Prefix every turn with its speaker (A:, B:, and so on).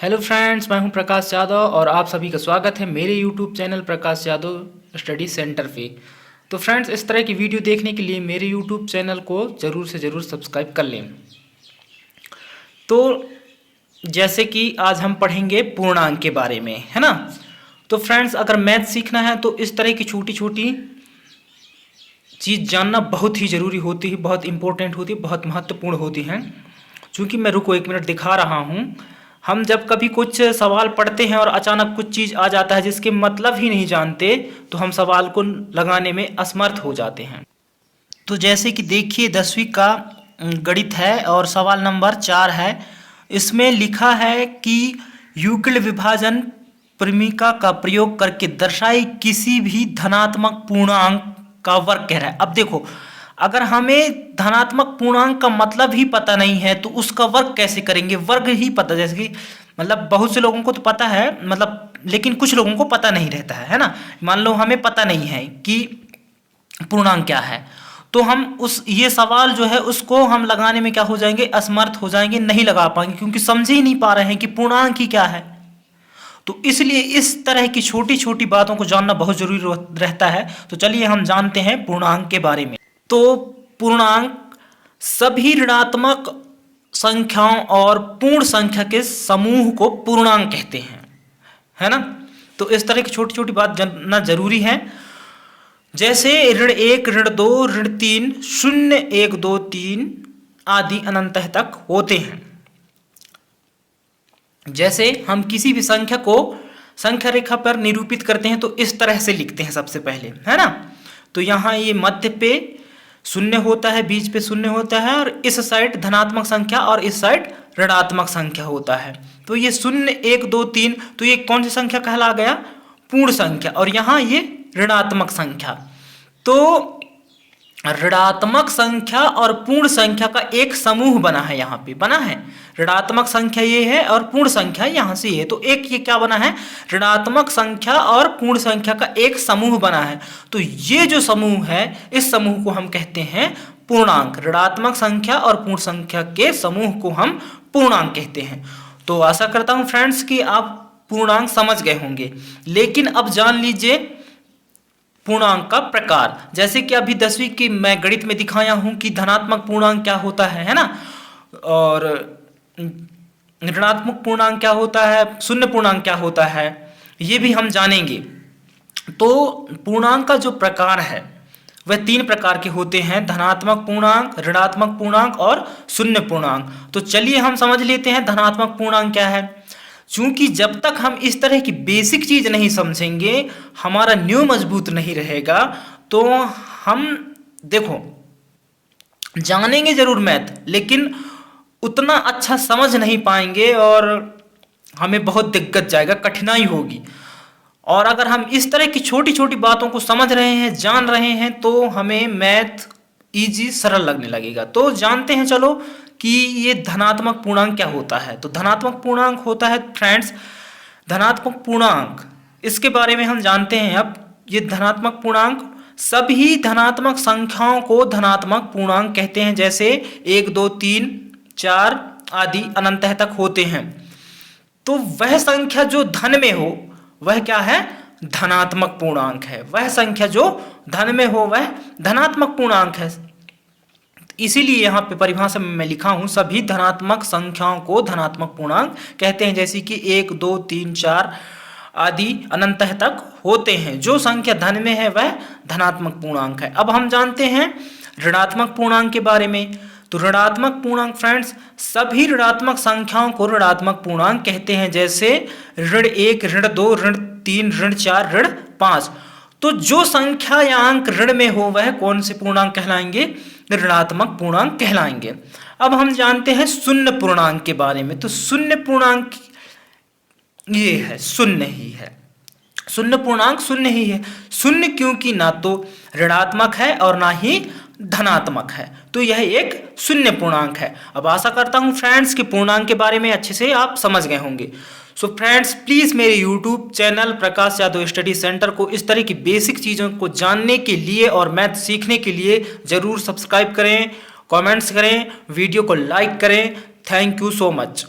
A: Hello friends, मैं हूं प्रकाश यादव और आप सभी का स्वागत है मेरे YouTube channel Prakash Yadav study centre पे। तो फ्रेंड्स, इस तरह की वीडियो देखने के लिए मेरे यूट्यूब चैनल को ज़रूर से ज़रूर सब्सक्राइब कर लें। तो जैसे कि आज हम पढ़ेंगे पूर्णांक के बारे में, है ना। तो फ्रेंड्स, अगर मैथ सीखना है तो इस तरह की छोटी छोटी चीज़ जानना बहुत ही ज़रूरी होती है, बहुत इंपॉर्टेंट होती है, बहुत महत्वपूर्ण होती हैं। चूँकि मैं रुको एक मिनट दिखा रहा हूँ। हम जब कभी कुछ सवाल पढ़ते हैं और अचानक कुछ चीज़ आ जाता है जिसके मतलब ही नहीं जानते, तो हम सवाल को लगाने में असमर्थ हो जाते हैं। तो जैसे कि देखिए 10वीं का गणित है और सवाल नंबर 4 है। इसमें लिखा है कि यूक्लिड विभाजन प्रमेय का प्रयोग करके दर्शाई किसी भी धनात्मक पूर्णांक का वर्ग कह रहा है। अब देखो, अगर हमें धनात्मक पूर्णांक का मतलब ही पता नहीं है तो उसका वर्ग कैसे करेंगे। वर्ग ही पता, जैसे कि मतलब बहुत से लोगों को तो पता है, मतलब लेकिन कुछ लोगों को पता नहीं रहता है ना। मान लो हमें पता नहीं है कि पूर्णांक क्या है, तो हम ये सवाल जो है उसको हम लगाने में क्या हो जाएंगे, असमर्थ हो जाएंगे, नहीं लगा पाएंगे, क्योंकि समझ ही नहीं पा रहे हैं कि पूर्णांक ही क्या है। तो इसलिए इस तरह की छोटी छोटी बातों को जानना बहुत जरूरी रहता है। तो चलिए हम जानते हैं पूर्णांक के बारे में। तो पूर्णांक सभी ऋणात्मक संख्याओं और पूर्ण संख्या के समूह को पूर्णांक कहते हैं, है ना। तो इस तरह की छोटी छोटी बात जानना जरूरी है। जैसे ऋण 1, ऋण 2, ऋण 3, 0, 1, 2, 3 आदि अनंत तक होते हैं। जैसे हम किसी भी संख्या को संख्या रेखा पर निरूपित करते हैं तो इस तरह से लिखते हैं सबसे पहले, है ना। तो यहाँ ये मध्य पे 0 होता है, बीच पे 0 होता है, और इस साइड धनात्मक संख्या और इस साइड ऋणात्मक संख्या होता है। तो ये 0, 1, 2, 3, तो ये कौन सी संख्या कहला गया, पूर्ण संख्या, और यहाँ ये ऋणात्मक संख्या। तो ऋणात्मक संख्या और पूर्ण संख्या का एक समूह बना है, यहाँ पे बना है। ऋणात्मक संख्या ये है और पूर्ण संख्या यहाँ से ये, तो एक ये क्या बना है, ऋणात्मक संख्या और पूर्ण संख्या का एक समूह बना है। तो ये जो समूह है, इस समूह को हम कहते हैं पूर्णांक। ऋणात्मक संख्या और पूर्ण संख्या के समूह को हम पूर्णांक कहते हैं। तो आशा करता हूँ फ्रेंड्स कि आप पूर्णांक समझ गए होंगे। लेकिन अब जान लीजिए पूर्णांक का प्रकार। जैसे कि अभी 10वीं की मैं गणित में दिखाया हूं कि धनात्मक पूर्णांक क्या होता है ना, और ऋणात्मक पूर्णांक क्या होता है, शून्य पूर्णांक क्या होता है, ये भी हम जानेंगे। तो पूर्णांक का जो प्रकार है वह 3 प्रकार के होते हैं, धनात्मक पूर्णांक, ऋणात्मक पूर्णांक और शून्य पूर्णांक। तो चलिए हम समझ लेते हैं धनात्मक पूर्णांक क्या है। चूंकि जब तक हम इस तरह की बेसिक चीज नहीं समझेंगे, हमारा न्यू मजबूत नहीं रहेगा, तो हम देखो जानेंगे जरूर मैथ, लेकिन उतना अच्छा समझ नहीं पाएंगे और हमें बहुत दिक्कत जाएगा, कठिनाई होगी। और अगर हम इस तरह की छोटी छोटी बातों को समझ रहे हैं, जान रहे हैं, तो हमें मैथ इजी, सरल लगने लगेगा। तो जानते हैं चलो कि ये धनात्मक पूर्णांक क्या होता है। तो धनात्मक पूर्णांक होता है फ्रेंड्स, धनात्मक पूर्णांक, इसके बारे में हम जानते हैं। अब ये धनात्मक पूर्णांक सभी धनात्मक संख्याओं को धनात्मक पूर्णांक कहते हैं। जैसे 1, 2, 3, 4 आदि अनंत तक होते हैं। तो वह संख्या जो धन में हो वह क्या है, धनात्मक पूर्णांक है। वह संख्या जो धन में हो वह धनात्मक पूर्णांक है। इसीलिए यहाँ पे परिभाषा में मैं लिखा हूं, सभी धनात्मक संख्याओं को धनात्मक पूर्णांक कहते हैं। जैसे कि 1, 2, 3, 4 आदि अनंत तक होते हैं। जो संख्या धन में है वह धनात्मक पूर्णांक है। अब हम जानते हैं ऋणात्मक पूर्णांक के बारे में। तो ऋणात्मक पूर्णांक फ्रेंड्स, सभी ऋणात्मक संख्याओं को ऋणात्मक पूर्णांक कहते हैं। जैसे ऋण 1, ऋण 2, ऋण 3, ऋण 4, ऋण 5। तो जो संख्या या अंक ऋण में हो वह कौन से पूर्णांक कहलाएंगे, ऋणात्मक पूर्णांक कहलाएंगे। अब हम जानते हैं शून्य पूर्णांक के बारे में। तो शून्य पूर्णांक ये है, शून्य ही है। शून्य पूर्णांक शून्य ही है। शून्य क्योंकि ना तो ऋणात्मक है और ना ही धनात्मक है, तो यह एक शून्य पूर्णांक है। अब आशा करता हूं फ्रेंड्स कि पूर्णांक के बारे में अच्छे से आप समझ गए होंगे। सो फ्रेंड्स, प्लीज़ मेरे YouTube channel Prakash Yadav study centre को इस तरह की बेसिक चीज़ों को जानने के लिए और मैथ सीखने के लिए ज़रूर सब्सक्राइब करें, कमेंट्स करें, वीडियो को लाइक करें। Thank you so much.